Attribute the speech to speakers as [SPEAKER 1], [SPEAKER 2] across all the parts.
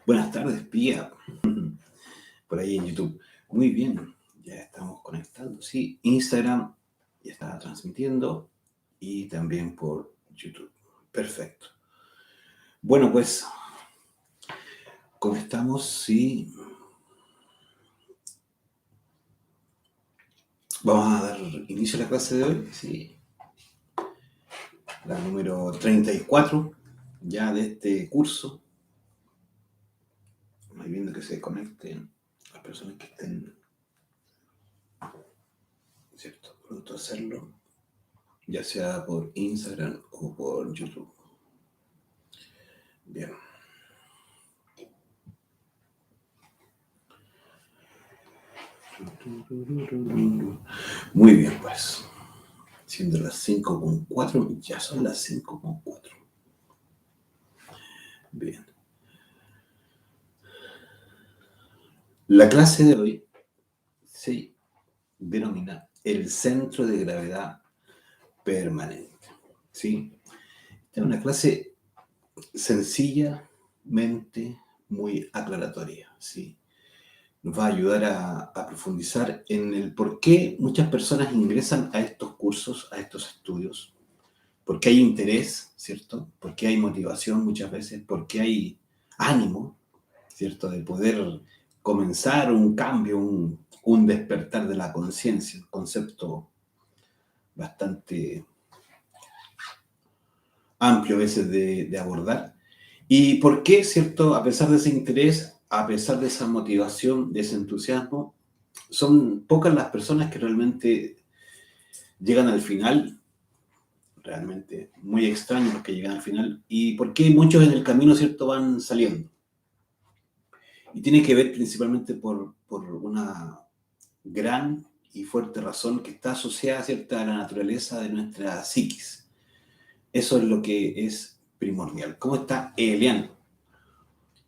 [SPEAKER 1] Buenas tardes, Pía, por ahí en YouTube. Muy bien, ya estamos conectando, sí. Instagram ya está transmitiendo y también por YouTube. Perfecto. Bueno, pues, ¿cómo estamos? Sí. Vamos a dar inicio a la clase de hoy, sí. La número 34 ya de este curso. Estoy viendo que se conecten las personas que estén, ¿cierto? Pronto a hacerlo, ya sea por Instagram o por YouTube. Bien. Muy bien, pues. Siendo las 5:04, ya son las 5:04. Bien. La clase de hoy se denomina el centro de gravedad permanente. ¿Sí? Esta es una clase sencillamente muy aclaratoria. ¿Sí? Nos va a ayudar a profundizar en el por qué muchas personas ingresan a estos cursos, a estos estudios. Porque hay interés, ¿cierto? Porque hay motivación muchas veces, porque hay ánimo, ¿cierto? De poder comenzar un cambio, un despertar de la conciencia, un concepto bastante amplio a veces de abordar. ¿Y por qué, cierto? A pesar de ese interés, a pesar de esa motivación, de ese entusiasmo, son pocas las personas que realmente llegan al final, realmente muy extraños los que llegan al final, y por qué muchos en el camino, ¿cierto?, van saliendo. Y tiene que ver principalmente por una gran y fuerte razón que está asociada, ¿cierto?, a la naturaleza de nuestra psiquis. Eso es lo que es primordial. ¿Cómo está Elian?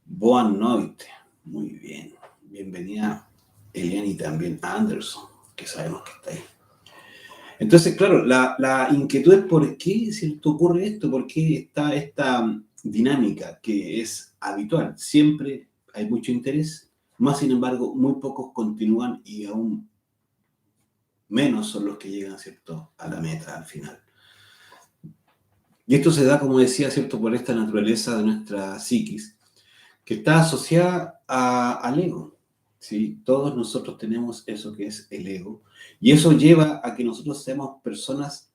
[SPEAKER 1] Boa noite. Muy bien. Bienvenida Elian y también Anderson, que sabemos que está ahí. Entonces, claro, la inquietud es por qué, ¿cierto?, ocurre esto, por qué está esta dinámica que es habitual. Siempre hay mucho interés, más sin embargo, muy pocos continúan y aún menos son los que llegan, ¿cierto?, a la meta, al final. Y esto se da, como decía, ¿cierto?, por esta naturaleza de nuestra psiquis, que está asociada al ego. ¿Sí? Todos nosotros tenemos eso que es el ego, y eso lleva a que nosotros seamos personas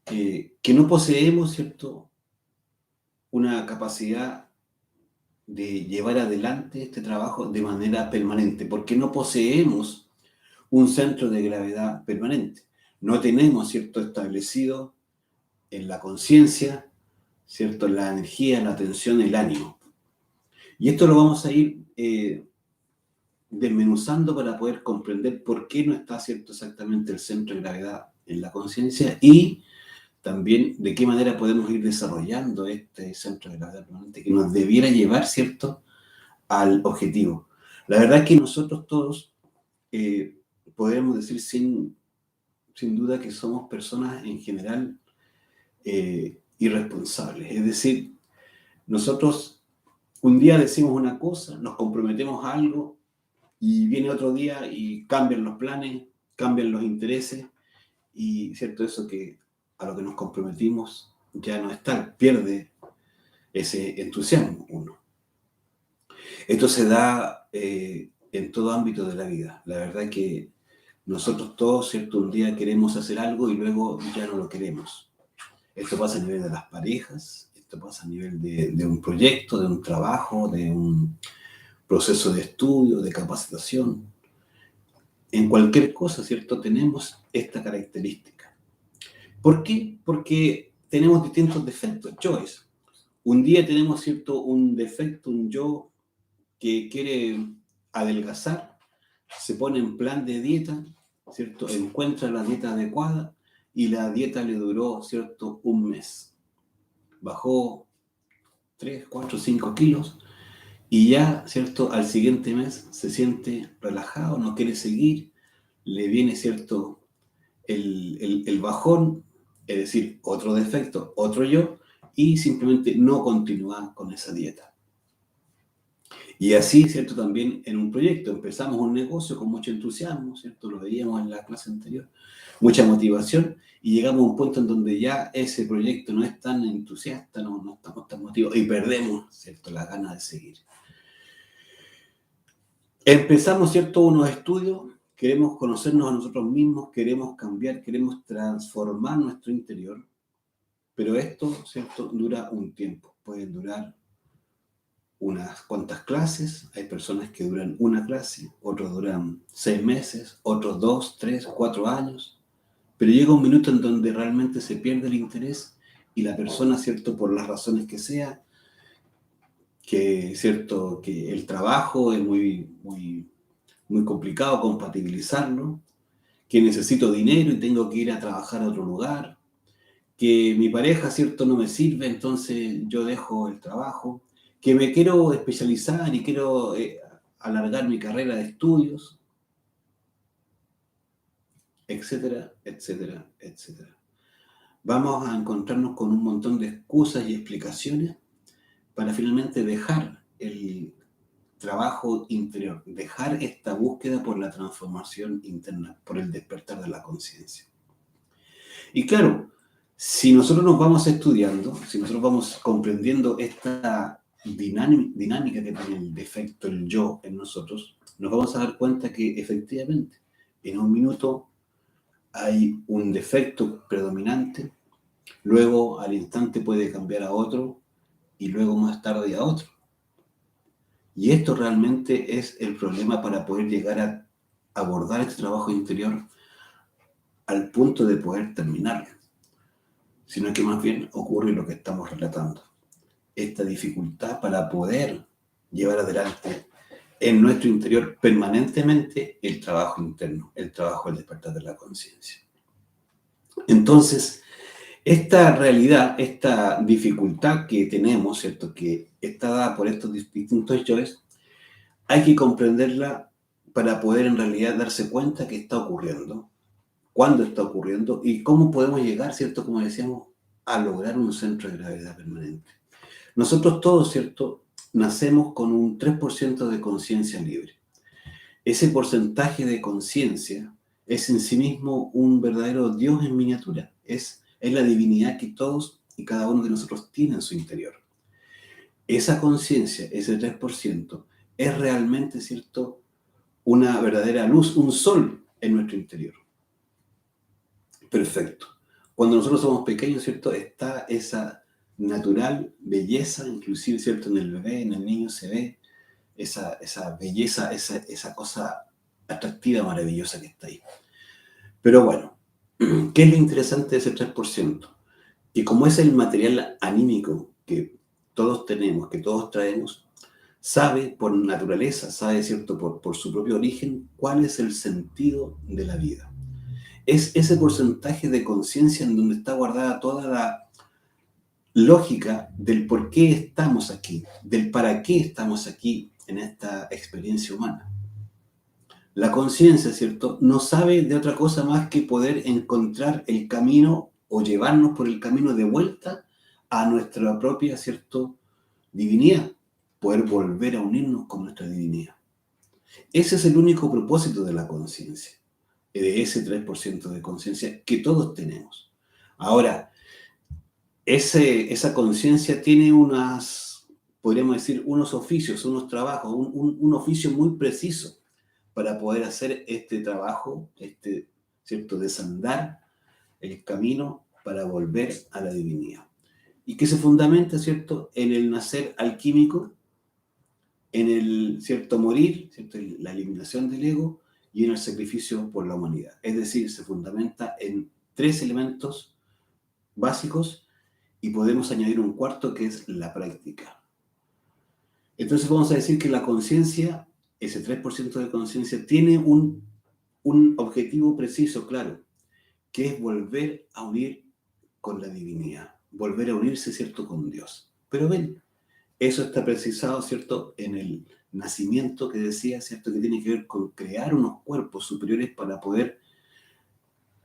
[SPEAKER 1] que no poseemos, ¿cierto?, una capacidad de llevar adelante este trabajo de manera permanente, porque no poseemos un centro de gravedad permanente. No tenemos, ¿cierto?, establecido en la conciencia, ¿cierto?, la energía, la atención, el ánimo. Y esto lo vamos a ir desmenuzando para poder comprender por qué no está, ¿cierto?, exactamente el centro de gravedad en la conciencia y también de qué manera podemos ir desarrollando este centro de gravedad permanente que nos debiera llevar, ¿cierto?, al objetivo. La verdad es que nosotros todos podemos decir sin duda que somos personas en general irresponsables. Es decir, nosotros un día decimos una cosa, nos comprometemos a algo y viene otro día y cambian los planes, cambian los intereses y, ¿cierto?, eso que a lo que nos comprometimos ya no está, pierde ese entusiasmo uno. Esto se da en todo ámbito de la vida. La verdad es que nosotros todos, ¿cierto?, un día queremos hacer algo y luego ya no lo queremos. Esto pasa a nivel de las parejas, esto pasa a nivel de un proyecto, de un trabajo, de un proceso de estudio, de capacitación. En cualquier cosa, ¿cierto?, tenemos esta característica. ¿Por qué? Porque tenemos distintos defectos, yoes. Un día tenemos, ¿cierto?, un defecto, un yo que quiere adelgazar, se pone en plan de dieta, ¿cierto?, encuentra la dieta adecuada y la dieta le duró, ¿cierto?, un mes. Bajó 3, 4, 5 kilos y ya, ¿cierto?, al siguiente mes se siente relajado, no quiere seguir, le viene, ¿cierto?, el bajón, es decir, otro defecto, otro yo, y simplemente no continúa con esa dieta. Y así, ¿cierto? También en un proyecto. Empezamos un negocio con mucho entusiasmo, ¿cierto? Lo veíamos en la clase anterior. Mucha motivación. Y llegamos a un punto en donde ya ese proyecto no es tan entusiasta, no estamos tan motivados y perdemos, ¿cierto? La ganas de seguir. Empezamos, ¿cierto? Unos estudios, queremos conocernos a nosotros mismos, queremos cambiar, queremos transformar nuestro interior. Pero esto, ¿cierto? Dura un tiempo. Pueden durar unas cuantas clases, hay personas que duran una clase, otros duran 6 meses, otros 2, 3, 4 años, pero llega un minuto en donde realmente se pierde el interés y la persona, ¿cierto? Por las razones que sea, que, ¿cierto? Que el trabajo es muy complicado compatibilizarlo, que necesito dinero y tengo que ir a trabajar a otro lugar, que mi pareja, ¿cierto? No me sirve, entonces yo dejo el trabajo, que me quiero especializar y quiero alargar mi carrera de estudios, etcétera, etcétera, etcétera. Vamos a encontrarnos con un montón de excusas y explicaciones para finalmente dejar el trabajo interior, dejar esta búsqueda por la transformación interna, por el despertar de la conciencia. Y claro, si nosotros nos vamos estudiando, si nosotros vamos comprendiendo esta dinámica que tiene el defecto, el yo en nosotros, nos vamos a dar cuenta que efectivamente en un minuto hay un defecto predominante, luego al instante puede cambiar a otro y luego más tarde a otro. Y esto realmente es el problema para poder llegar a abordar este trabajo interior al punto de poder terminarlo, sino que más bien ocurre lo que estamos relatando. Esta dificultad para poder llevar adelante en nuestro interior permanentemente el trabajo interno, el trabajo del despertar de la conciencia. Entonces, esta realidad, esta dificultad que tenemos, ¿cierto? Que está dada por estos distintos yoes, hay que comprenderla para poder en realidad darse cuenta que está ocurriendo, cuándo está ocurriendo y cómo podemos llegar, ¿cierto? Como decíamos, a lograr un centro de gravedad permanente. Nosotros todos, ¿cierto? Nacemos con un 3% de conciencia libre. Ese porcentaje de conciencia es en sí mismo un verdadero Dios en miniatura. Es la divinidad que todos y cada uno de nosotros tiene en su interior. Esa conciencia, ese 3%, es realmente, ¿cierto? Una verdadera luz, un sol en nuestro interior. Perfecto. Cuando nosotros somos pequeños, ¿cierto? Está esa natural belleza, inclusive, ¿cierto? En el bebé, en el niño se ve esa belleza, esa cosa atractiva, maravillosa que está ahí. Pero bueno, ¿qué es lo interesante de ese 3%? Que como es el material anímico que todos tenemos, que todos traemos, sabe por naturaleza, sabe, ¿cierto? Por su propio origen, cuál es el sentido de la vida. Es ese porcentaje de conciencia en donde está guardada toda la lógica del por qué estamos aquí, del para qué estamos aquí en esta experiencia humana. La conciencia, ¿cierto? No sabe de otra cosa más que poder encontrar el camino o llevarnos por el camino de vuelta a nuestra propia, ¿cierto? Divinidad, poder volver a unirnos con nuestra divinidad. Ese es el único propósito de la conciencia, de ese 3% de conciencia que todos tenemos. Ahora, esa conciencia tiene podríamos decir, unos oficios, unos trabajos, un oficio muy preciso para poder hacer este trabajo, ¿cierto? Desandar el camino para volver a la divinidad. Y que se fundamenta, ¿cierto? En el nacer alquímico, en el, ¿cierto? Morir, ¿cierto? La eliminación del ego y en el sacrificio por la humanidad. Es decir, se fundamenta en 3 elementos básicos y podemos añadir un cuarto que es la práctica. Entonces vamos a decir que la conciencia, ese 3% de conciencia, tiene un objetivo preciso, claro, que es volver a unir con la divinidad, volver a unirse, ¿cierto?, con Dios. Pero ven, eso está precisado, ¿cierto?, en el nacimiento que decía, ¿cierto?, que tiene que ver con crear unos cuerpos superiores para poder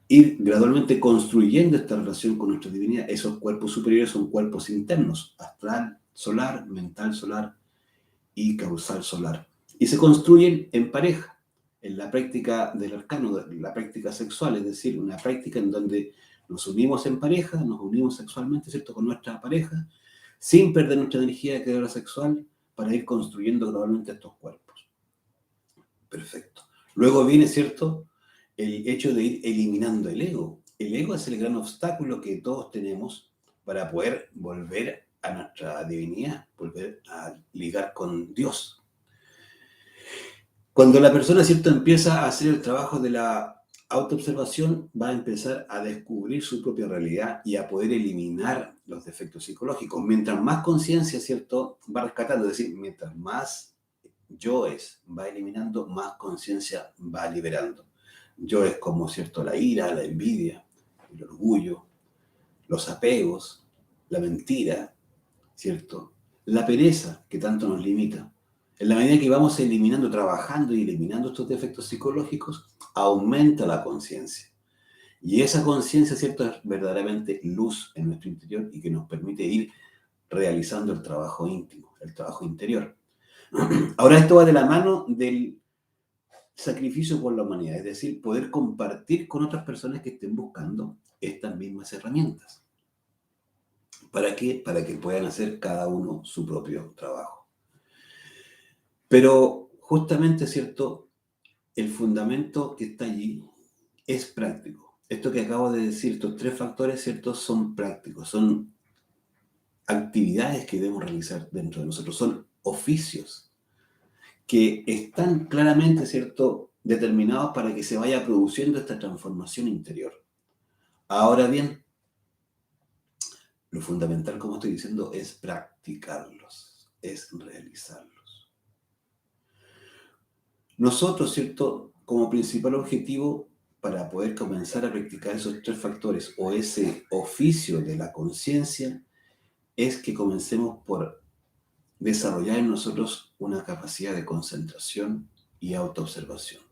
[SPEAKER 1] ir gradualmente construyendo esta relación con nuestra divinidad. Esos cuerpos superiores son cuerpos internos, astral, solar, mental, solar y causal solar. Y se construyen en pareja, en la práctica del arcano, la práctica sexual, es decir, una práctica en donde nos unimos en pareja, nos unimos sexualmente, ¿cierto?, con nuestra pareja, sin perder nuestra energía creadora sexual, para ir construyendo gradualmente estos cuerpos. Perfecto. Luego viene, ¿cierto?, el hecho de ir eliminando el ego. El ego es el gran obstáculo que todos tenemos para poder volver a nuestra divinidad, volver a ligar con Dios. Cuando la persona, ¿cierto?, empieza a hacer el trabajo de la autoobservación, va a empezar a descubrir su propia realidad y a poder eliminar los defectos psicológicos. Mientras más conciencia, ¿cierto?, va rescatando, es decir, mientras más yoes va eliminando, más conciencia va liberando. Yoes como, ¿cierto?, la ira, la envidia, el orgullo, los apegos, la mentira, ¿cierto?, la pereza que tanto nos limita. En la medida que vamos eliminando, trabajando y eliminando estos defectos psicológicos, aumenta la conciencia. Y esa conciencia, ¿cierto?, es verdaderamente luz en nuestro interior y que nos permite ir realizando el trabajo íntimo, el trabajo interior. Ahora, esto va de la mano del sacrificio por la humanidad, es decir, poder compartir con otras personas que estén buscando estas mismas herramientas. ¿Para qué? Para que puedan hacer cada uno su propio trabajo. Pero justamente, ¿cierto?, el fundamento que está allí es práctico. Esto que acabo de decir, estos tres factores, ¿cierto?, son prácticos, son actividades que debemos realizar dentro de nosotros, son oficios que están claramente, ¿cierto?, determinados para que se vaya produciendo esta transformación interior. Ahora bien, lo fundamental, como estoy diciendo, es practicarlos, es realizarlos. Nosotros, ¿cierto?, como principal objetivo para poder comenzar a practicar esos tres factores o ese oficio de la conciencia es que comencemos por desarrollar en nosotros una capacidad de concentración y autoobservación.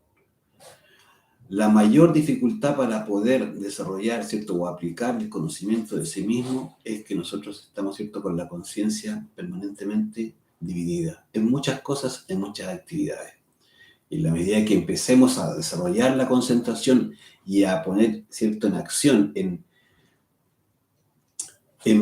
[SPEAKER 1] La mayor dificultad para poder desarrollar, ¿cierto?, o aplicar el conocimiento de sí mismo es que nosotros estamos, ¿cierto?, con la conciencia permanentemente dividida en muchas cosas, en muchas actividades. Y en la medida que empecemos a desarrollar la concentración y a poner, ¿cierto?, en acción, en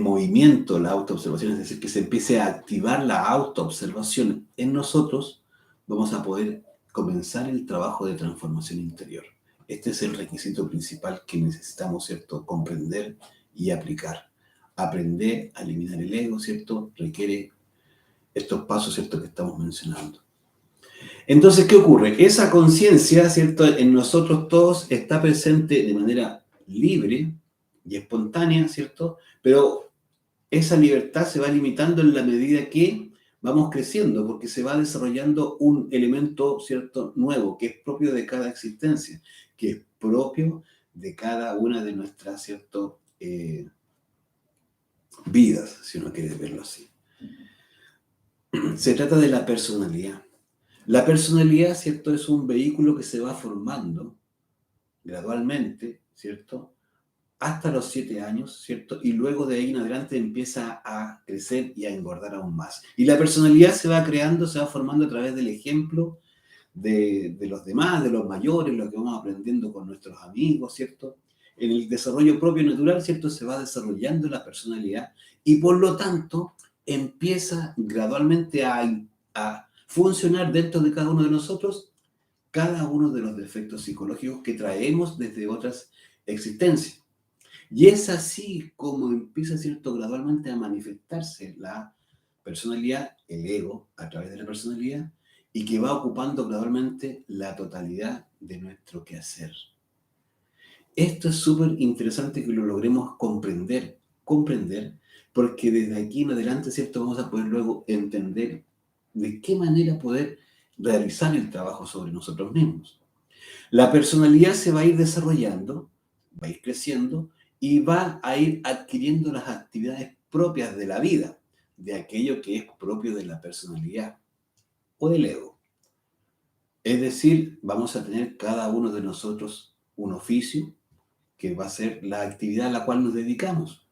[SPEAKER 1] movimiento la autoobservación, es decir, que se empiece a activar la autoobservación en nosotros, vamos a poder comenzar el trabajo de transformación interior. Este es el requisito principal que necesitamos, ¿cierto?, comprender y aplicar. Aprender a eliminar el ego, ¿cierto?, requiere estos pasos, ¿cierto?, que estamos mencionando. Entonces, ¿qué ocurre? Esa conciencia, ¿cierto?, en nosotros todos está presente de manera libre y espontánea, ¿cierto?, pero esa libertad se va limitando en la medida que vamos creciendo, porque se va desarrollando un elemento, ¿cierto?, nuevo, que es propio de cada existencia, que es propio de cada una de nuestras, ¿cierto?, vidas, si uno quiere verlo así. Se trata de la personalidad. La personalidad, ¿cierto?, es un vehículo que se va formando gradualmente, ¿cierto?, hasta los 7 años, ¿cierto? Y luego de ahí en adelante empieza a crecer y a engordar aún más. Y la personalidad se va creando, se va formando a través del ejemplo de los demás, de los mayores, lo que vamos aprendiendo con nuestros amigos, ¿cierto? En el desarrollo propio natural, ¿cierto?, se va desarrollando la personalidad y por lo tanto empieza gradualmente a funcionar dentro de cada uno de nosotros cada uno de los defectos psicológicos que traemos desde otras existencias. Y es así como empieza, ¿cierto?, gradualmente a manifestarse la personalidad, el ego, a través de la personalidad, y que va ocupando gradualmente la totalidad de nuestro quehacer. Esto es súper interesante que lo logremos comprender, porque desde aquí en adelante, ¿cierto?, vamos a poder luego entender de qué manera poder realizar el trabajo sobre nosotros mismos. La personalidad se va a ir desarrollando, va a ir creciendo y va a ir adquiriendo las actividades propias de la vida, de aquello que es propio de la personalidad o del ego. Es decir, vamos a tener cada uno de nosotros un oficio que va a ser la actividad a la cual nos dedicamos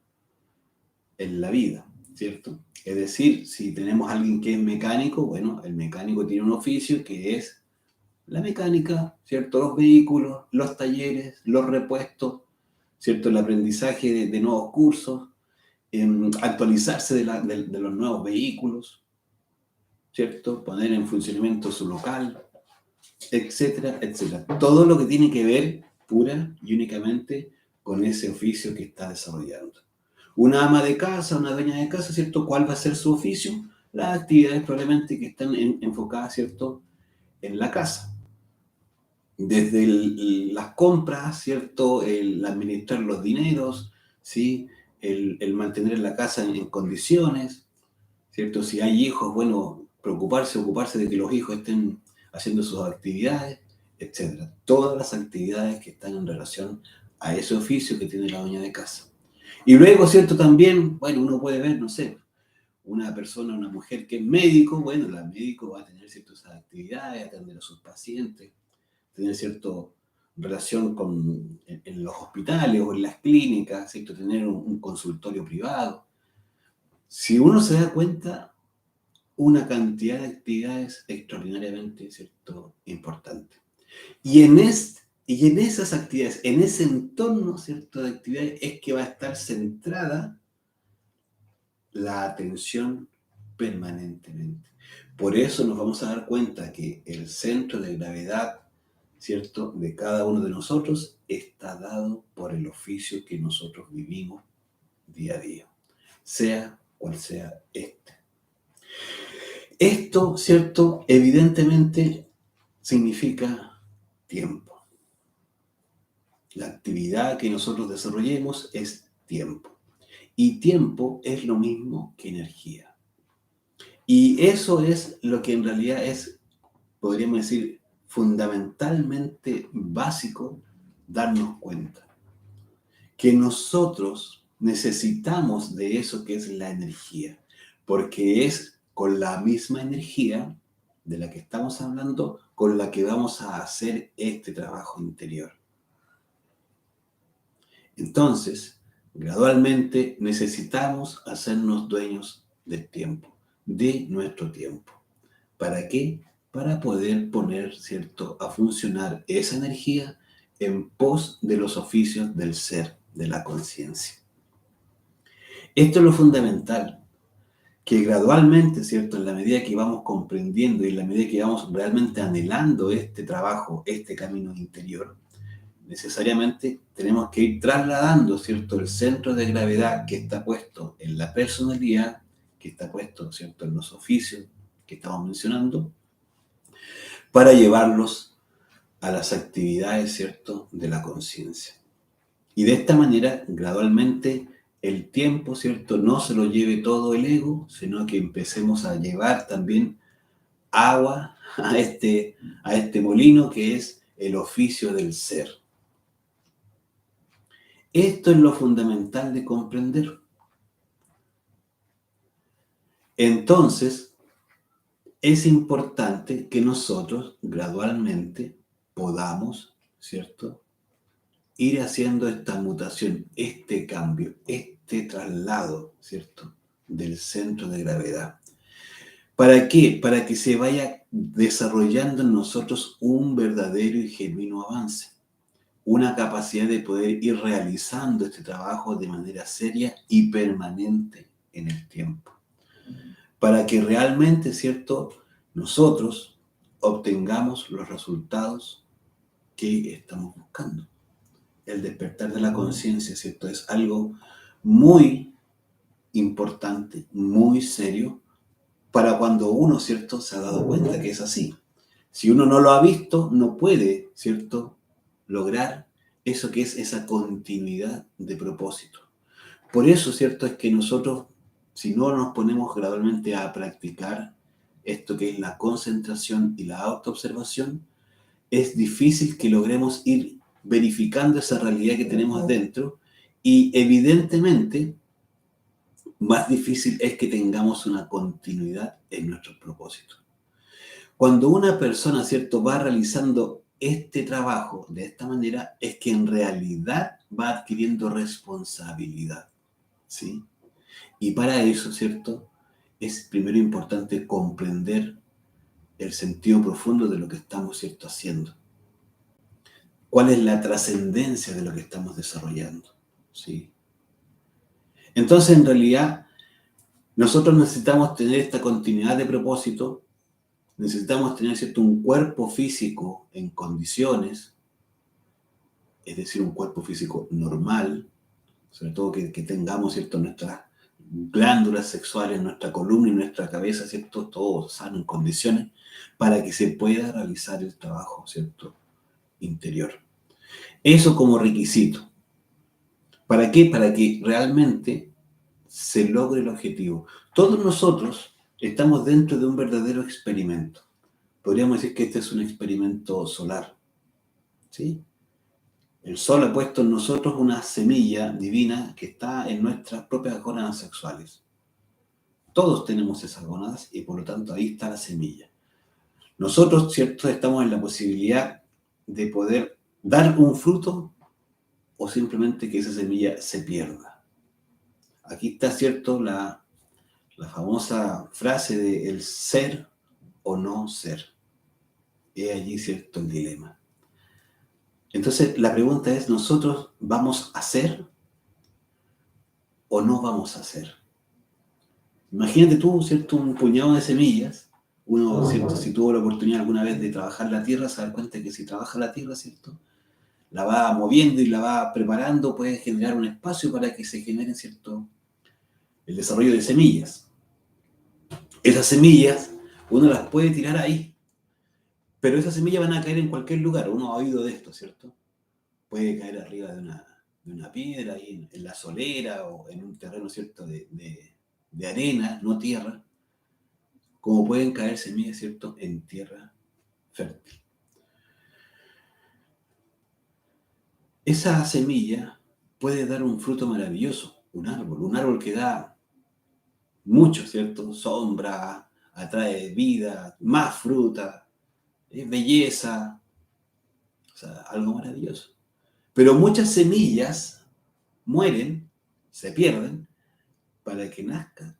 [SPEAKER 1] en la vida. ¿cierto? Es decir, si tenemos a alguien que es mecánico, bueno, el mecánico tiene un oficio que es la mecánica, ¿cierto? Los vehículos, los talleres, los repuestos, ¿cierto? El aprendizaje de nuevos cursos, actualizarse de los nuevos vehículos, ¿cierto? Poner en funcionamiento su local, etcétera, etcétera. Todo lo que tiene que ver pura y únicamente con ese oficio que está desarrollando. Una ama de casa, una dueña de casa, ¿cierto? ¿Cuál va a ser su oficio? Las actividades probablemente que están enfocadas, ¿cierto? En la casa. Desde las compras, ¿cierto? El administrar los dineros, ¿sí? El mantener la casa en condiciones, ¿cierto? Si hay hijos, bueno, ocuparse de que los hijos estén haciendo sus actividades, etcétera. Todas las actividades que están en relación a ese oficio que tiene la dueña de casa. Y luego, ¿cierto? También, bueno, uno puede ver, no sé, una persona, una mujer que es médico, bueno, la médico va a tener ciertas actividades, atender a sus pacientes, tener cierta relación en los hospitales o en las clínicas, ¿cierto? Tener un consultorio privado. Si uno se da cuenta, una cantidad de actividades extraordinariamente, ¿cierto?, importantes. Y en esas actividades, en ese entorno, ¿cierto?, de actividades, es que va a estar centrada la atención permanentemente. Por eso nos vamos a dar cuenta que el centro de gravedad, ¿cierto?, de cada uno de nosotros está dado por el oficio que nosotros vivimos día a día, sea cual sea este. Esto, ¿cierto?, evidentemente significa tiempo. La actividad que nosotros desarrollemos es tiempo. Y tiempo es lo mismo que energía. Y eso es lo que en realidad es, podríamos decir, fundamentalmente básico darnos cuenta. Que nosotros necesitamos de eso que es la energía. Porque es con la misma energía de la que estamos hablando, con la que vamos a hacer este trabajo interior. Entonces, gradualmente necesitamos hacernos dueños del tiempo, de nuestro tiempo. ¿Para qué? Para poder poner, ¿cierto?, a funcionar esa energía en pos de los oficios del ser, de la conciencia. Esto es lo fundamental, que gradualmente, ¿cierto?, en la medida que vamos comprendiendo y en la medida que vamos realmente anhelando este trabajo, este camino interior, necesariamente tenemos que ir trasladando, ¿cierto?, el centro de gravedad que está puesto en la personalidad, que está puesto, ¿cierto?, en los oficios que estamos mencionando, para llevarlos a las actividades, ¿cierto?, de la conciencia. Y de esta manera, gradualmente, el tiempo, ¿cierto?, no se lo lleve todo el ego, sino que empecemos a llevar también agua a este molino que es el oficio del ser. Esto es lo fundamental de comprender. Entonces, es importante que nosotros gradualmente podamos, ¿cierto?, ir haciendo esta mutación, este cambio, este traslado, ¿cierto?, del centro de gravedad. ¿Para qué? Para que se vaya desarrollando en nosotros un verdadero y genuino avance, una capacidad de poder ir realizando este trabajo de manera seria y permanente en el tiempo. Para que realmente, ¿cierto?, nosotros obtengamos los resultados que estamos buscando. El despertar de la conciencia, ¿cierto?, es algo muy importante, muy serio, para cuando uno, ¿cierto?, se ha dado cuenta que es así. Si uno no lo ha visto, no puede, ¿cierto?, lograr eso que es esa continuidad de propósito. Por eso, ¿cierto?, es que nosotros, si no nos ponemos gradualmente a practicar esto que es la concentración y la autoobservación, es difícil que logremos ir verificando esa realidad que tenemos dentro y evidentemente más difícil es que tengamos una continuidad en nuestros propósitos. Cuando una persona, ¿cierto?, va realizando este trabajo de esta manera, es que en realidad va adquiriendo responsabilidad, ¿sí? Y para eso, ¿cierto? Es primero importante comprender el sentido profundo de lo que estamos, ¿cierto?, haciendo. ¿Cuál es la trascendencia de lo que estamos desarrollando? ¿Sí? Entonces, en realidad, nosotros necesitamos tener esta continuidad de propósito, necesitamos tener, ¿cierto?, un cuerpo físico en condiciones, es decir, un cuerpo físico normal, sobre todo que tengamos, ¿cierto?, nuestras glándulas sexuales, nuestra columna y nuestra cabeza, ¿cierto?, todo sano, en condiciones, para que se pueda realizar el trabajo, ¿cierto?, interior. Eso como requisito. ¿Para qué? Para que realmente se logre el objetivo. Todos nosotros estamos dentro de un verdadero experimento. Podríamos decir que este es un experimento solar, ¿sí? El sol ha puesto en nosotros una semilla divina que está en nuestras propias gónadas sexuales. Todos tenemos esas gónadas y por lo tanto ahí está la semilla. Nosotros, ¿cierto?, estamos en la posibilidad de poder dar un fruto o simplemente que esa semilla se pierda. Aquí está, ¿cierto?, la famosa frase de el ser o no ser. Es allí, ¿cierto?, el dilema. Entonces, la pregunta es, ¿nosotros vamos a ser o no vamos a ser? Imagínate tú, ¿cierto?, un puñado de semillas. Uno, ¿cierto?, si tuvo la oportunidad alguna vez de trabajar la tierra, se da cuenta que si trabaja la tierra, ¿cierto?, la va moviendo y la va preparando, puede generar un espacio para que se genere, ¿cierto?, el desarrollo de semillas. Esas semillas uno las puede tirar ahí, pero esas semillas van a caer en cualquier lugar. Uno ha oído de esto, ¿cierto? Puede caer arriba de una piedra, ahí en la solera o en un terreno, ¿cierto?, de arena, no tierra, como pueden caer semillas, ¿cierto?, en tierra fértil. Esa semilla puede dar un fruto maravilloso, un árbol que da mucho, ¿cierto? Sombra, atrae vida, más fruta, belleza, o sea, algo maravilloso. Pero muchas semillas mueren, se pierden, para que nazca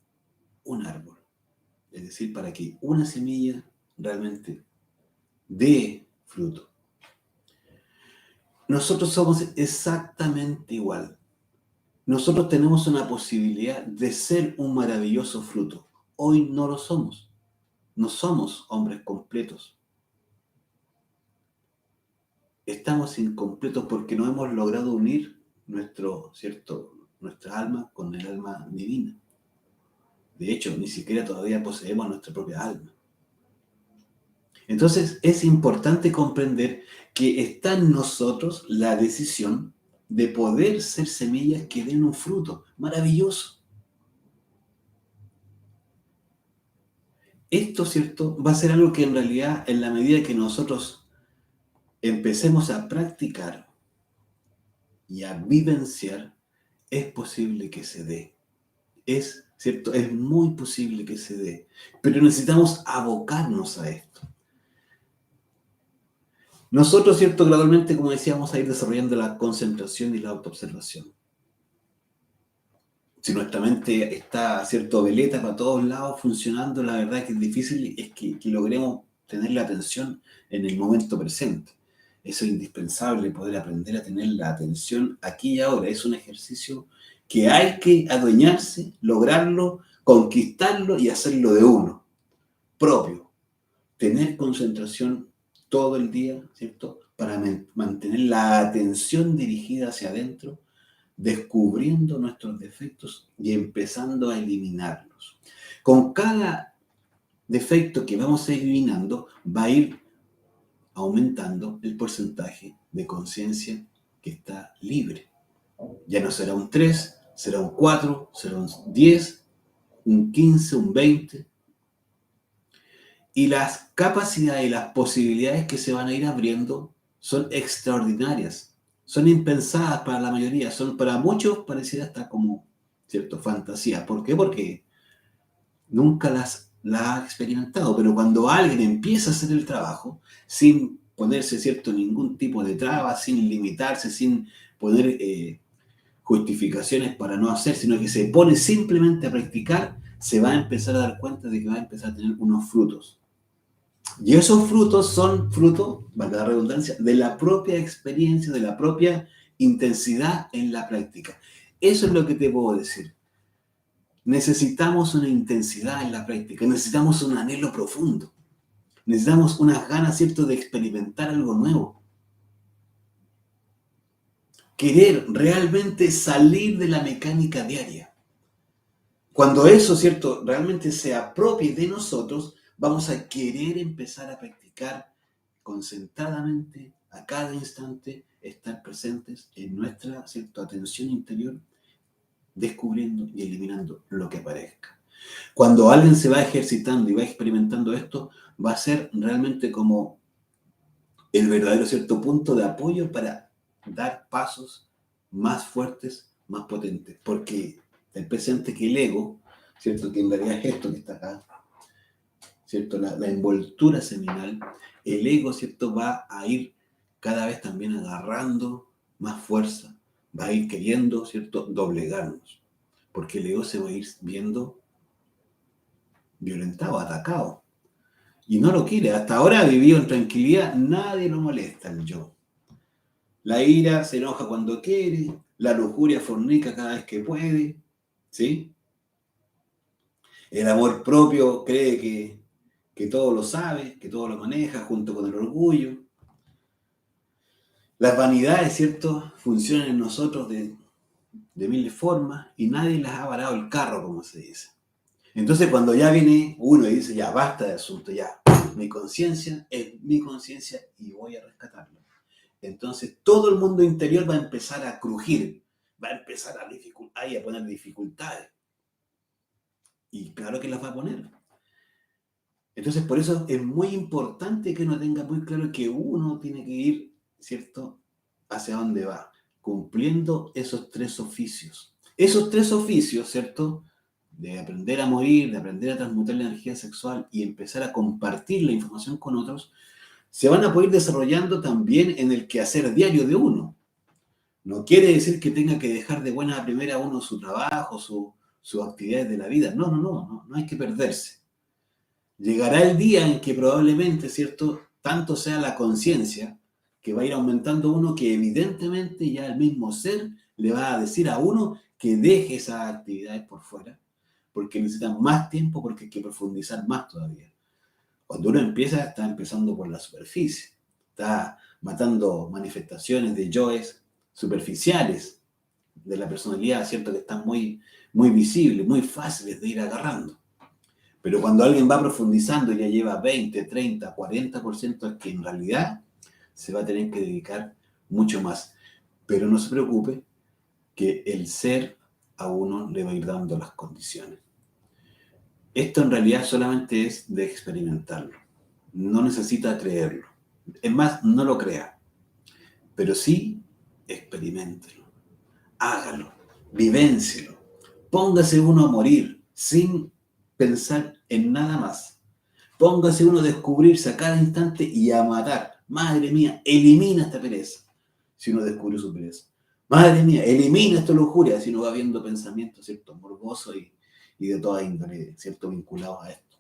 [SPEAKER 1] un árbol. Es decir, para que una semilla realmente dé fruto. Nosotros somos exactamente igual. Nosotros tenemos una posibilidad de ser un maravilloso fruto. Hoy no lo somos. No somos hombres completos. Estamos incompletos porque no hemos logrado unir nuestra alma con el alma divina. De hecho, ni siquiera todavía poseemos nuestra propia alma. Entonces, es importante comprender que está en nosotros la decisión de poder ser semillas que den un fruto maravilloso. Esto, ¿cierto?, va a ser algo que en realidad, en la medida que nosotros empecemos a practicar y a vivenciar, es posible que se dé. Es, ¿cierto?, es muy posible que se dé. Pero necesitamos abocarnos a esto. Nosotros, ¿cierto?, gradualmente, como decíamos, a ir desarrollando la concentración y la autoobservación. Si nuestra mente está, ¿cierto?, veleta para todos lados, funcionando, la verdad es que es difícil es que logremos tener la atención en el momento presente. Eso es indispensable, poder aprender a tener la atención aquí y ahora. Es un ejercicio que hay que adueñarse, lograrlo, conquistarlo y hacerlo de uno, propio. Tener concentración todo el día, ¿cierto?, para mantener la atención dirigida hacia adentro, descubriendo nuestros defectos y empezando a eliminarlos. Con cada defecto que vamos eliminando, va a ir aumentando el porcentaje de conciencia que está libre. Ya no será un 3, será un 4, será un 10, un 15, un 20. Y las capacidades y las posibilidades que se van a ir abriendo son extraordinarias. Son impensadas para la mayoría. Son para muchos parecidas hasta como, ¿cierto?, fantasía. ¿Por qué? Porque nunca las ha experimentado. Pero cuando alguien empieza a hacer el trabajo, sin ponerse, ¿cierto?, ningún tipo de traba, sin limitarse, sin poner justificaciones para no hacer, sino que se pone simplemente a practicar, se va a empezar a dar cuenta de que va a empezar a tener unos frutos. Y esos frutos son frutos, valga la redundancia, de la propia experiencia, de la propia intensidad en la práctica. Eso es lo que te puedo decir. Necesitamos una intensidad en la práctica, necesitamos un anhelo profundo, necesitamos unas ganas, ¿cierto?, de experimentar algo nuevo. Querer realmente salir de la mecánica diaria. Cuando eso, ¿cierto?, realmente se apropie de nosotros, vamos a querer empezar a practicar concentradamente, a cada instante, estar presentes en nuestra, ¿cierto?, atención interior, descubriendo y eliminando lo que aparezca. Cuando alguien se va ejercitando y va experimentando esto, va a ser realmente como el verdadero, ¿cierto?, punto de apoyo para dar pasos más fuertes, más potentes. Porque el presente que el ego, ¿cierto?, que en realidad es esto que está acá, ¿cierto?, la envoltura seminal, el ego, ¿cierto?, va a ir cada vez también agarrando más fuerza, va a ir queriendo, ¿cierto?, doblegarnos, porque el ego se va a ir viendo violentado, atacado, y no lo quiere. Hasta ahora ha vivido en tranquilidad, nadie lo molesta, el yo. La ira se enoja cuando quiere, la lujuria fornica cada vez que puede, ¿sí? El amor propio cree que todo lo sabe, que todo lo maneja, junto con el orgullo. Las vanidades, ¿cierto?, funcionan en nosotros de miles formas y nadie les ha parado el carro, como se dice. Entonces, cuando ya viene uno y dice, ya, basta de asunto, ya, mi conciencia es mi conciencia y voy a rescatarla. Entonces, todo el mundo interior va a empezar a crujir, va a empezar a poner dificultades. Y claro que las va a poner. Entonces, por eso es muy importante que uno tenga muy claro que uno tiene que ir, ¿cierto?, hacia dónde va, cumpliendo esos tres oficios. Esos tres oficios, ¿cierto?, de aprender a morir, de aprender a transmutar la energía sexual y empezar a compartir la información con otros, se van a poder ir desarrollando también en el quehacer diario de uno. No quiere decir que tenga que dejar de buena a primera uno su trabajo, sus actividades de la vida. No hay que perderse. Llegará el día en que probablemente, ¿cierto?, tanto sea la conciencia que va a ir aumentando uno que evidentemente ya el mismo ser le va a decir a uno que deje esas actividades por fuera, porque necesitan más tiempo, porque hay que profundizar más todavía. Cuando uno empieza, está empezando por la superficie, está matando manifestaciones de yoes superficiales de la personalidad, ¿cierto?, que están muy, muy visibles, muy fáciles de ir agarrando. Pero cuando alguien va profundizando y ya lleva 20, 30, 40%, es que en realidad se va a tener que dedicar mucho más. Pero no se preocupe, que el ser a uno le va a ir dando las condiciones. Esto en realidad solamente es de experimentarlo. No necesita creerlo. Es más, no lo crea. Pero sí, experiméntelo. Hágalo. Vivéncielo. Póngase uno a morir sin pensar en nada más. Póngase uno a descubrirse a cada instante y a matar. Madre mía, elimina esta pereza si uno descubre su pereza. Madre mía, elimina esta lujuria si uno va viendo pensamientos, ¿cierto?, morbosos y de toda índole, ¿cierto?, vinculados a esto.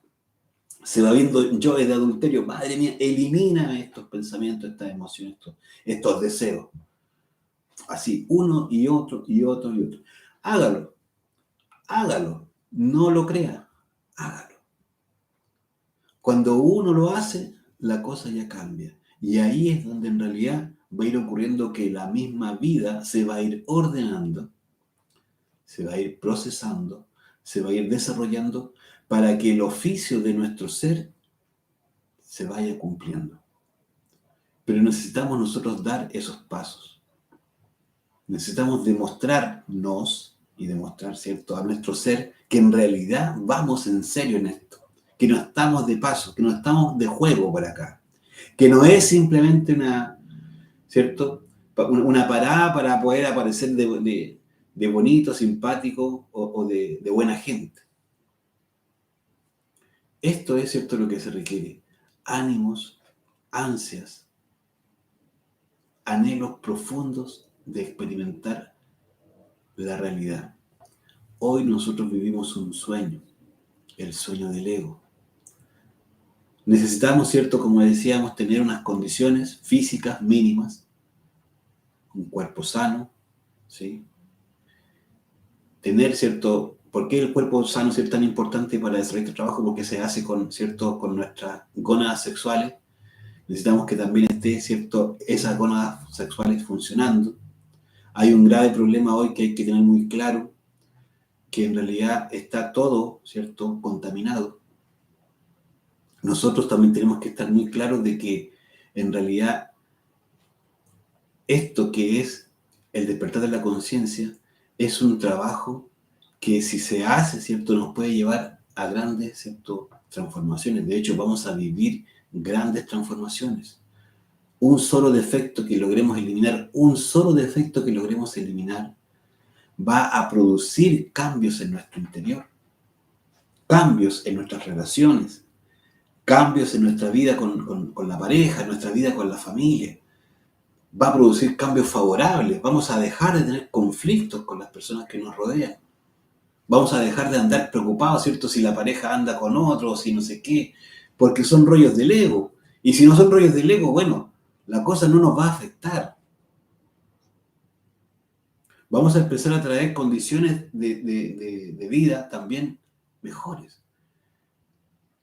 [SPEAKER 1] Se va viendo yo de adulterio. Madre mía, elimina estos pensamientos, estas emociones, estos deseos. Así, uno y otro y otro y otro. Hágalo. Hágalo. No lo crea. Hágalo. Cuando uno lo hace, la cosa ya cambia. Y ahí es donde en realidad va a ir ocurriendo que la misma vida se va a ir ordenando, se va a ir procesando, se va a ir desarrollando para que el oficio de nuestro ser se vaya cumpliendo. Pero necesitamos nosotros dar esos pasos. Necesitamos demostrarnos y demostrar, ¿cierto?, a nuestro ser que en realidad vamos en serio en esto, que no estamos de paso, que no estamos de juego por acá, que no es simplemente ¿cierto?, una parada para poder aparecer de bonito, simpático o de buena gente. Esto es, ¿cierto?, lo que se requiere. Ánimos, ansias, anhelos profundos de experimentar la realidad. Hoy nosotros vivimos un sueño, el sueño del ego. Necesitamos, ¿cierto? Como decíamos, tener unas condiciones físicas mínimas, un cuerpo sano, ¿sí? Tener, ¿cierto? ¿Por qué el cuerpo sano es tan importante para desarrollar el trabajo? Porque se hace con, ¿cierto? Con nuestras gónadas sexuales. Necesitamos que también esté, ¿cierto? Esas gónadas sexuales funcionando. Hay un grave problema hoy que hay que tener muy claro, que en realidad está todo, ¿cierto? Contaminado. Nosotros también tenemos que estar muy claros de que en realidad esto que es el despertar de la conciencia es un trabajo que si se hace, ¿cierto? Nos puede llevar a grandes, ¿cierto? Transformaciones. De hecho, vamos a vivir grandes transformaciones. Un solo defecto que logremos eliminar, va a producir cambios en nuestro interior, cambios en nuestras relaciones, cambios en nuestra vida con la pareja, en nuestra vida con la familia. Va a producir cambios favorables. Vamos a dejar de tener conflictos con las personas que nos rodean. Vamos a dejar de andar preocupados, ¿cierto? Si la pareja anda con otro, o si no sé qué, porque son rollos del ego. Y si no son rollos del ego, bueno, la cosa no nos va a afectar. Vamos a empezar a traer condiciones de vida también mejores.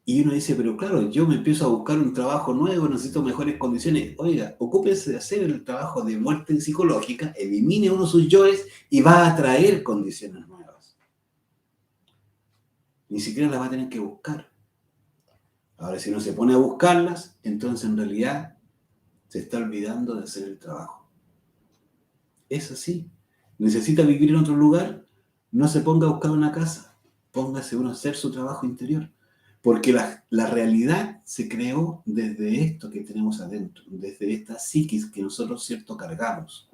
[SPEAKER 1] Y uno dice, pero claro, yo me empiezo a buscar un trabajo nuevo, necesito mejores condiciones. Oiga, ocúpese de hacer el trabajo de muerte psicológica, elimine uno de sus yoes y va a traer condiciones nuevas. Ni siquiera las va a tener que buscar. Ahora, si uno se pone a buscarlas, entonces en realidad se está olvidando de hacer el trabajo. Es así. ¿Necesita vivir en otro lugar? No se ponga a buscar una casa. Póngase uno a hacer su trabajo interior. Porque la realidad se creó desde esto que tenemos adentro, desde esta psiquis que nosotros, ¿cierto?, cargamos.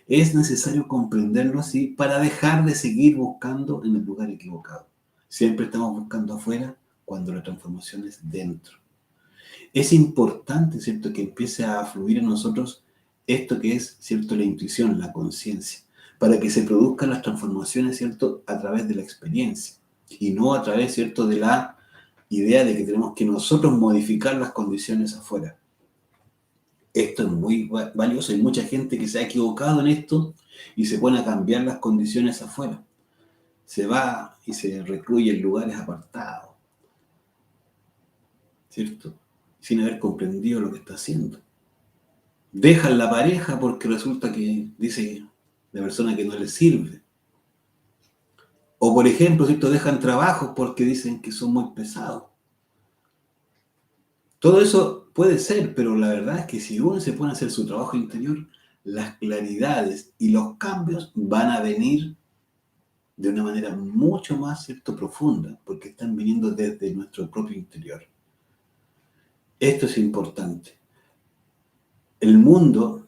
[SPEAKER 1] Es necesario comprenderlo así para dejar de seguir buscando en el lugar equivocado. Siempre estamos buscando afuera cuando la transformación es dentro. Es importante, ¿cierto?, que empiece a fluir en nosotros esto que es, ¿cierto?, la intuición, la conciencia, para que se produzcan las transformaciones, ¿cierto?, a través de la experiencia y no a través, ¿cierto?, de la idea de que tenemos que nosotros modificar las condiciones afuera. Esto es muy valioso. Hay mucha gente que se ha equivocado en esto y se pone a cambiar las condiciones afuera. Se va y se recluye en lugares apartados, ¿cierto? Sin haber comprendido lo que está haciendo. Dejan la pareja porque resulta que dice la persona que no les sirve. O por ejemplo, ¿cierto?, dejan trabajos porque dicen que son muy pesados. Todo eso puede ser, pero la verdad es que si uno se pone a hacer su trabajo interior, las claridades y los cambios van a venir de una manera mucho más, ¿cierto?, profunda, porque están viniendo desde nuestro propio interior. Esto es importante. El mundo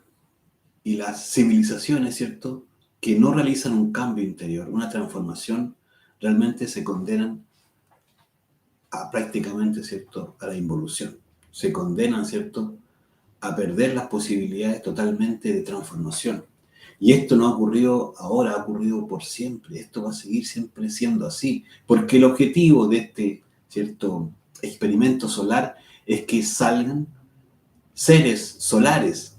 [SPEAKER 1] y las civilizaciones, ¿cierto?, que no realizan un cambio interior, una transformación, realmente se condenan a prácticamente, ¿cierto?, a la involución. Se condenan, ¿cierto?, a perder las posibilidades totalmente de transformación. Y esto no ha ocurrido ahora, ha ocurrido por siempre. Esto va a seguir siempre siendo así, porque el objetivo de este, ¿cierto?, experimento solar es que salgan seres solares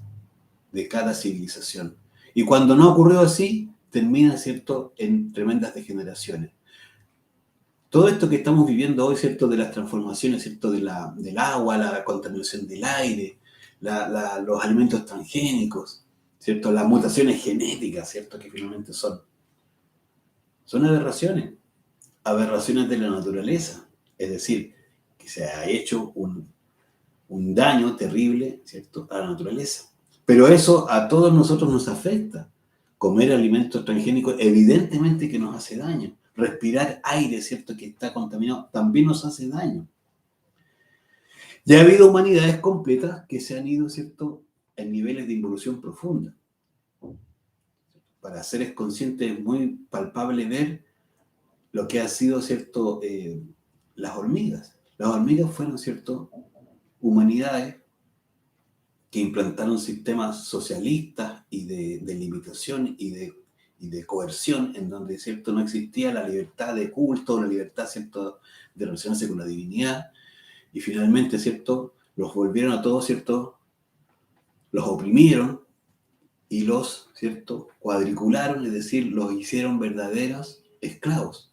[SPEAKER 1] de cada civilización. Y cuando no ocurrió así, termina, ¿cierto?, en tremendas degeneraciones. Todo esto que estamos viviendo hoy, ¿cierto?, de las transformaciones, ¿cierto?, del agua, la contaminación del aire, los alimentos transgénicos, ¿cierto?, las mutaciones genéticas, ¿cierto?, que finalmente son aberraciones de la naturaleza. Es decir, que se ha hecho un daño terrible, ¿cierto?, a la naturaleza. Pero eso a todos nosotros nos afecta. Comer alimentos transgénicos evidentemente que nos hace daño. Respirar aire, ¿cierto?, que está contaminado, también nos hace daño. Ya ha habido humanidades completas que se han ido, ¿cierto?, en niveles de involución profunda. Para seres conscientes es muy palpable ver lo que ha sido, ¿cierto?, las hormigas. Las hormigas fueron, ¿cierto?, humanidades que implantaron sistemas socialistas y de limitación y y de coerción, en donde, ¿cierto?, no existía la libertad de culto, la libertad, ¿cierto?, de relacionarse con la divinidad, y finalmente, ¿cierto?, los volvieron a todos, ¿cierto?, los oprimieron y los, ¿cierto?, cuadricularon, es decir, los hicieron verdaderos esclavos.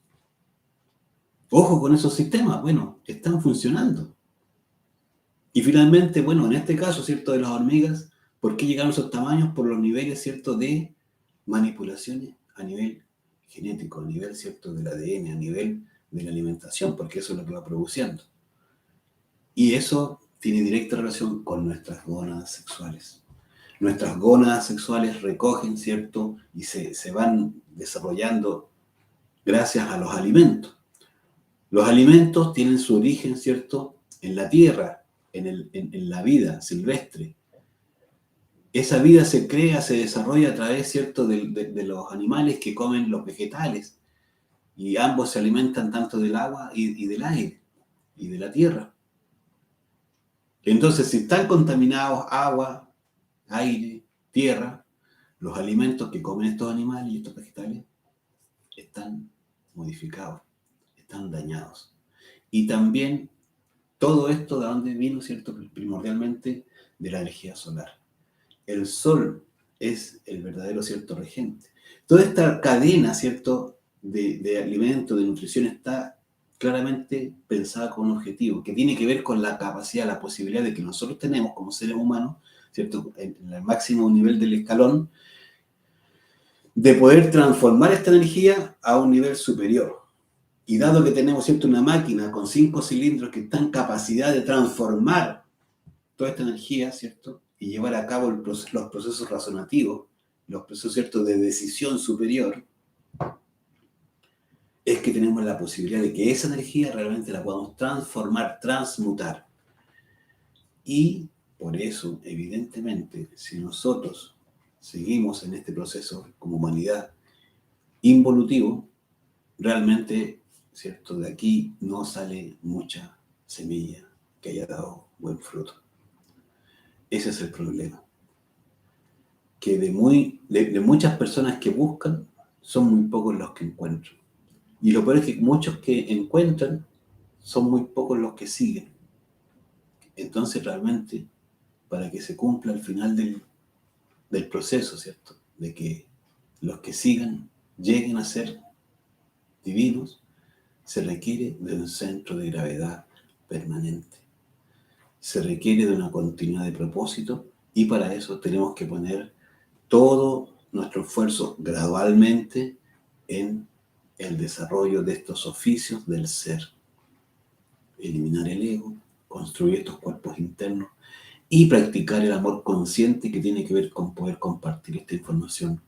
[SPEAKER 1] Ojo con esos sistemas, bueno, están funcionando. Y finalmente, bueno, en este caso, ¿cierto?, de las hormigas, ¿por qué llegaron a esos tamaños? Por los niveles, ¿cierto?, de manipulaciones a nivel genético, a nivel, ¿cierto?, del ADN, a nivel de la alimentación, porque eso es lo que va produciendo. Y eso tiene directa relación con nuestras gónadas sexuales. Nuestras gónadas sexuales recogen, ¿cierto?, y se van desarrollando gracias a los alimentos. Los alimentos tienen su origen, ¿cierto?, en la tierra, en la vida silvestre. Esa vida se crea, se desarrolla a través, ¿cierto?, de los animales que comen los vegetales. Y ambos se alimentan tanto del agua y del aire, y de la tierra. Entonces, si están contaminados agua, aire, tierra, los alimentos que comen estos animales y estos vegetales están modificados, están dañados. Y también todo esto, ¿de dónde vino, cierto? Primordialmente de la energía solar. El sol es el verdadero, cierto, regente. Toda esta cadena, cierto, de alimentos, de nutrición, está claramente pensada con un objetivo, que tiene que ver con la capacidad, la posibilidad de que nosotros tenemos como seres humanos, cierto, en el máximo nivel del escalón, de poder transformar esta energía a un nivel superior. Y dado que tenemos, ¿cierto?, una máquina con 5 cilindros que está en capacidad de transformar toda esta energía, ¿cierto?, y llevar a cabo los procesos razonativos, los procesos, ¿cierto?, de decisión superior, es que tenemos la posibilidad de que esa energía realmente la podamos transformar, transmutar. Y por eso, evidentemente, si nosotros seguimos en este proceso como humanidad involutivo, realmente, ¿cierto?, de aquí no sale mucha semilla que haya dado buen fruto. Ese es el problema. Que de muchas personas que buscan, son muy pocos los que encuentran. Y lo peor es que muchos que encuentran, son muy pocos los que siguen. Entonces, realmente, para que se cumpla el final del proceso, ¿cierto?, de que los que sigan lleguen a ser divinos, se requiere de un centro de gravedad permanente. Se requiere de una continuidad de propósito y para eso tenemos que poner todo nuestro esfuerzo gradualmente en el desarrollo de estos oficios del ser. Eliminar el ego, construir estos cuerpos internos y practicar el amor consciente que tiene que ver con poder compartir esta información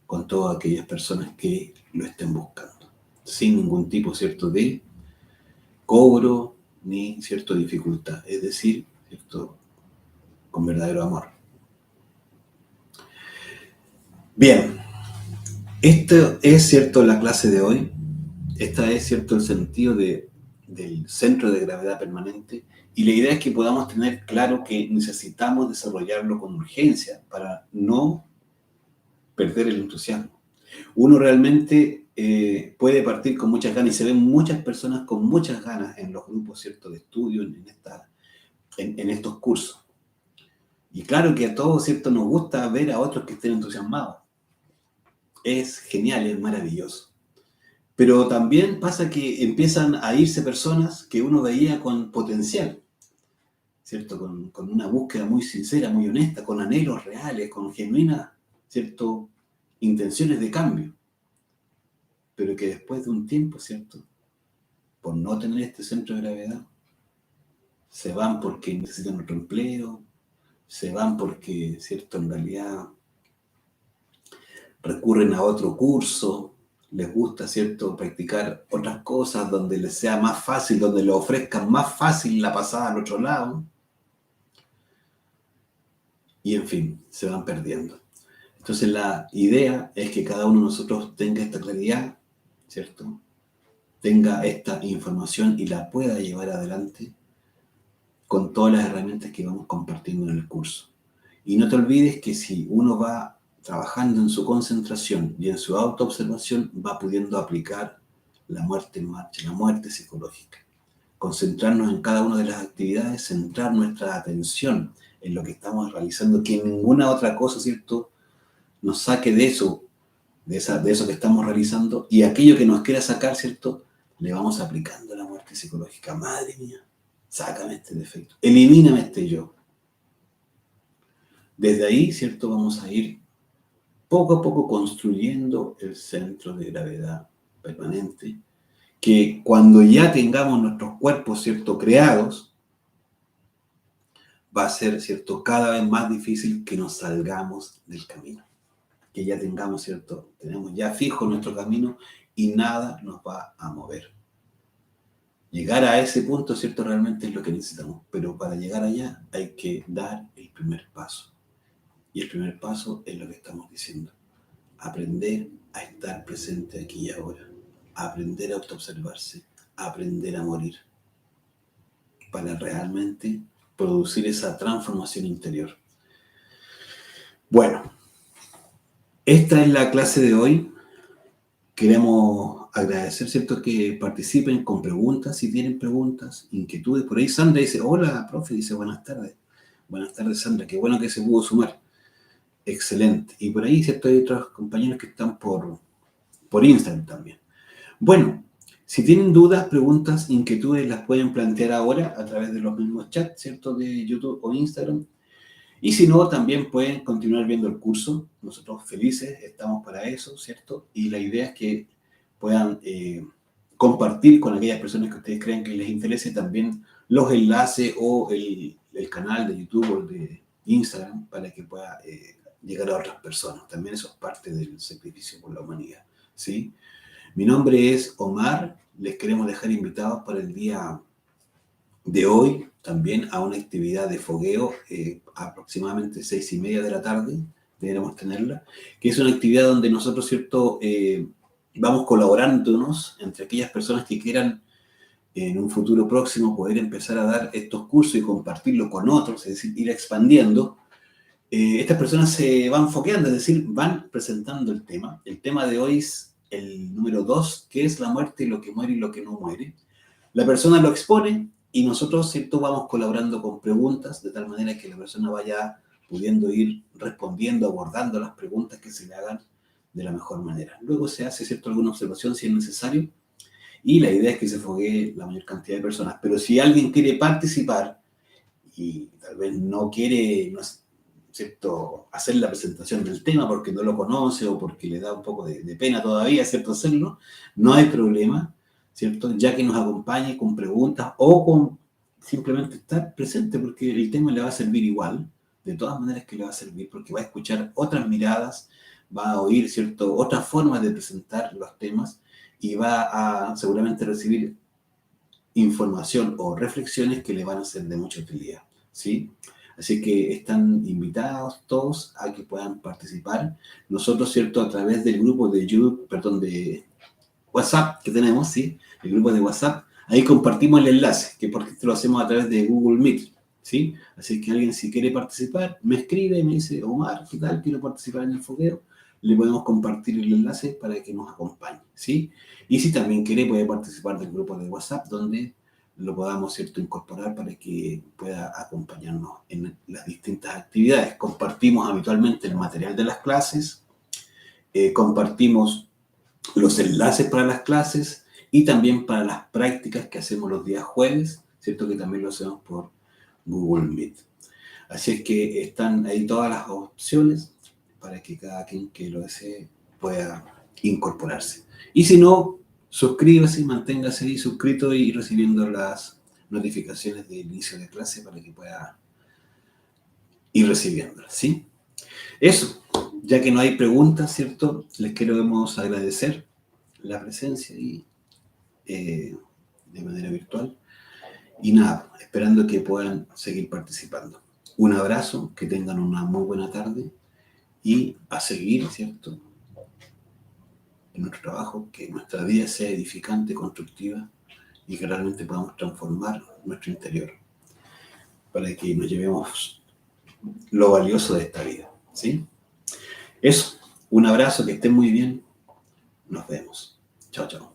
[SPEAKER 1] con todas aquellas personas que lo estén buscando, sin ningún tipo, ¿cierto?, de cobro ni, ¿cierto?, dificultad, es decir, ¿cierto?, con verdadero amor. Bien, esto es, ¿cierto?, la clase de hoy. Esta es, ¿cierto?, el sentido del centro de gravedad permanente. Y la idea es que podamos tener claro que necesitamos desarrollarlo con urgencia para no perder el entusiasmo. Uno realmente puede partir con muchas ganas y se ven muchas personas con muchas ganas en los grupos, ¿cierto?, de estudio, en estos cursos. Y claro que a todos, ¿cierto?, nos gusta ver a otros que estén entusiasmados. Es genial, es maravilloso. Pero también pasa que empiezan a irse personas que uno veía con potencial, ¿cierto?, con una búsqueda muy sincera, muy honesta, con anhelos reales, con genuinas, ¿cierto?, intenciones de cambio. Pero que después de un tiempo, ¿cierto?, por no tener este centro de gravedad, se van porque necesitan otro empleo, se van porque, ¿cierto?, en realidad recurren a otro curso, les gusta, ¿cierto?, practicar otras cosas donde les sea más fácil, donde les ofrezcan más fácil la pasada al otro lado. Y en fin, se van perdiendo. Entonces la idea es que cada uno de nosotros tenga esta claridad, ¿cierto?, tenga esta información y la pueda llevar adelante con todas las herramientas que vamos compartiendo en el curso. Y no te olvides que si uno va trabajando en su concentración y en su autoobservación, va pudiendo aplicar la muerte en marcha, la muerte psicológica. Concentrarnos en cada una de las actividades, centrar nuestra atención en lo que estamos realizando, que ninguna otra cosa, ¿cierto?, nos saque de eso, de eso que estamos realizando, y aquello que nos quiera sacar, ¿cierto?, le vamos aplicando la muerte psicológica. Madre mía, sácame este defecto, elimíname este yo. Desde ahí, ¿cierto?, vamos a ir poco a poco construyendo el centro de gravedad permanente, que cuando ya tengamos nuestros cuerpos, ¿cierto?, creados, va a ser, ¿cierto?, cada vez más difícil que nos salgamos del camino. Que ya tengamos, ¿cierto?, tenemos ya fijo nuestro camino y nada nos va a mover. Llegar a ese punto, ¿cierto?, realmente es lo que necesitamos, pero para llegar allá hay que dar el primer paso. Y el primer paso es lo que estamos diciendo. Aprender a estar presente aquí y ahora. Aprender a autoobservarse. Aprender a morir. Para realmente producir esa transformación interior. Bueno, esta es la clase de hoy. Queremos agradecer, ¿cierto?, que participen con preguntas, si tienen preguntas, inquietudes. Por ahí Sandra dice, hola, profe, dice, buenas tardes. Buenas tardes, Sandra, qué bueno que se pudo sumar. Excelente. Y por ahí, ¿cierto?, hay otros compañeros que están por Instagram también. Bueno, si tienen dudas, preguntas, inquietudes, las pueden plantear ahora a través de los mismos chats, ¿cierto?, de YouTube o Instagram. Y si no, también pueden continuar viendo el curso. Nosotros felices estamos para eso, ¿cierto? Y la idea es que puedan compartir con aquellas personas que ustedes crean que les interese también los enlaces o el canal de YouTube o de Instagram para que pueda llegar a otras personas. También eso es parte del sacrificio por la humanidad, ¿sí? Mi nombre es Omar. Les queremos dejar invitados para el día de hoy también a una actividad de fogueo aproximadamente 6:30 de la tarde, deberemos tenerla, que es una actividad donde nosotros, ¿cierto?, vamos colaborándonos entre aquellas personas que quieran en un futuro próximo poder empezar a dar estos cursos y compartirlo con otros, es decir, ir expandiendo. Estas personas se van fogueando, es decir, van presentando el tema. El tema de hoy es el número 2, que es la muerte, lo que muere y lo que no muere. La persona lo expone y nosotros, ¿cierto?, vamos colaborando con preguntas de tal manera que la persona vaya pudiendo ir respondiendo, abordando las preguntas que se le hagan de la mejor manera. Luego se hace, ¿cierto?, alguna observación si es necesario y la idea es que se foguee la mayor cantidad de personas. Pero si alguien quiere participar y tal vez no quiere, no, ¿cierto?, hacer la presentación del tema porque no lo conoce o porque le da un poco de pena todavía, ¿cierto?, hacerlo, no hay problema, ¿cierto?, ya que nos acompañe con preguntas o con simplemente estar presente, porque el tema le va a servir igual, de todas maneras que le va a servir, porque va a escuchar otras miradas, va a oír, ¿cierto?, otras formas de presentar los temas y va a seguramente recibir información o reflexiones que le van a ser de mucha utilidad, ¿sí? Así que están invitados todos a que puedan participar. Nosotros, ¿cierto?, a través del grupo de YouTube, perdón, de WhatsApp que tenemos, ¿sí?, el grupo de WhatsApp, ahí compartimos el enlace, que porque esto lo hacemos a través de Google Meet, ¿sí? Así que alguien si quiere participar, me escribe y me dice, Omar, ¿qué tal? Quiero participar en el fogueo. Le podemos compartir el enlace para que nos acompañe, ¿sí? Y si también quiere, puede participar del grupo de WhatsApp, donde lo podamos, ¿cierto?, incorporar para que pueda acompañarnos en las distintas actividades. Compartimos habitualmente el material de las clases, compartimos los enlaces para las clases y también para las prácticas que hacemos los días jueves, ¿cierto?, que también lo hacemos por Google Meet. Así es que están ahí todas las opciones para que cada quien que lo desee pueda incorporarse. Y si no, suscríbase y manténgase ahí suscrito y recibiendo las notificaciones del inicio de clase para que pueda ir recibiéndolas, ¿sí? Eso, ya que no hay preguntas, ¿cierto?, les queremos agradecer la presencia y de manera virtual. Y nada, esperando que puedan seguir participando. Un abrazo, que tengan una muy buena tarde y a seguir, ¿cierto?, en nuestro trabajo, que nuestra vida sea edificante, constructiva y que realmente podamos transformar nuestro interior para que nos llevemos lo valioso de esta vida, ¿sí? Eso, un abrazo, que estén muy bien. Nos vemos. Chao, chao.